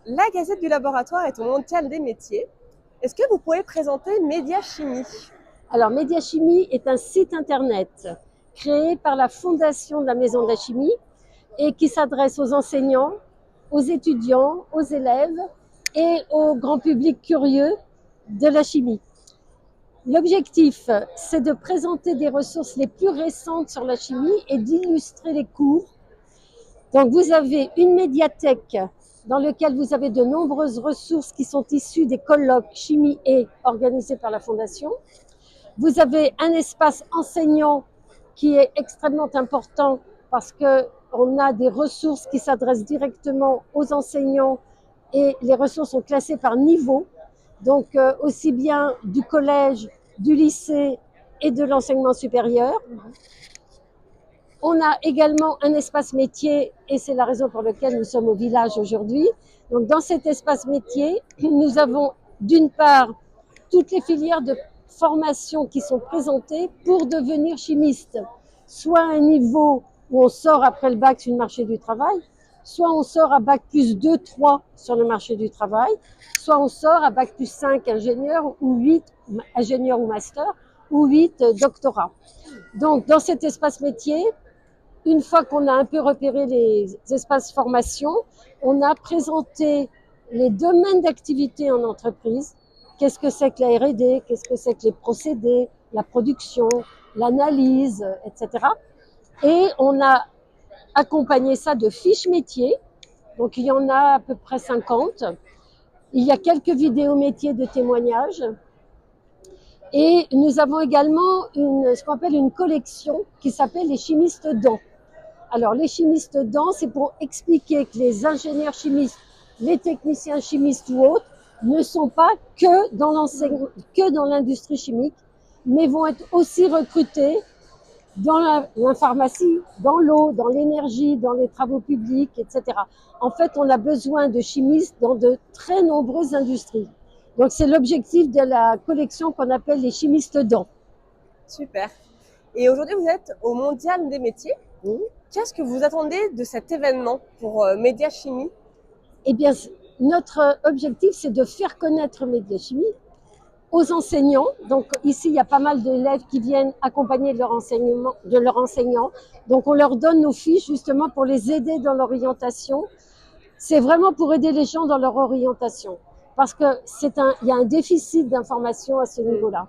La Gazette du Laboratoire est au Mondial des métiers. Est-ce que vous pouvez présenter Médiachimie? Alors, Médiachimie est un site internet créé par la Fondation de la Maison de la Chimie et qui s'adresse aux enseignants, aux étudiants, aux élèves et au grand public curieux de la chimie. L'objectif, c'est de présenter des ressources les plus récentes sur la chimie et d'illustrer les cours. Donc, vous avez une médiathèque dans laquelle vous avez de nombreuses ressources qui sont issues des colloques chimie et organisés par la Fondation. Vous avez un espace enseignant qui est extrêmement important parce qu'on a des ressources qui s'adressent directement aux enseignants et les ressources sont classées par niveau. Donc aussi bien du collège, du lycée et de l'enseignement supérieur. On a également un espace métier et c'est la raison pour laquelle nous sommes au village aujourd'hui. Donc dans cet espace métier, nous avons d'une part toutes les filières de formation qui sont présentées pour devenir chimiste, soit à un niveau où on sort après le bac sur le marché du travail, soit on sort à bac plus 2, 3 sur le marché du travail, soit on sort à bac plus 5 ingénieur ou 8 ingénieur ou master ou 8 doctorat. Donc dans cet espace métier, une fois qu'on a un peu repéré les espaces formation, on a présenté les domaines d'activité en entreprise. Qu'est-ce que c'est que la R&D? Qu'est-ce que c'est que les procédés, la production, l'analyse, etc. Et on a accompagné ça de fiches métiers. Donc il y en a à peu près 50. Il y a quelques vidéos métiers de témoignages. Et nous avons également ce qu'on appelle une collection qui s'appelle les chimistes dents. Alors, les chimistes dedans, c'est pour expliquer que les ingénieurs chimistes, les techniciens chimistes ou autres ne sont pas que dans l'industrie chimique, mais vont être aussi recrutés dans la pharmacie, dans l'eau, dans l'énergie, dans les travaux publics, etc. En fait, on a besoin de chimistes dans de très nombreuses industries. Donc, c'est l'objectif de la collection qu'on appelle les chimistes dents. Super. Et aujourd'hui, vous êtes au Mondial des métiers. Qu'est-ce que vous attendez de cet événement pour Médiachimie? Eh bien, notre objectif, c'est de faire connaître Médiachimie aux enseignants. Donc ici, il y a pas mal d'élèves qui viennent accompagner de leur enseignant. Donc on leur donne nos fiches justement pour les aider dans l'orientation. C'est vraiment pour aider les gens dans leur orientation. Parce que il y a un déficit d'information à ce niveau-là.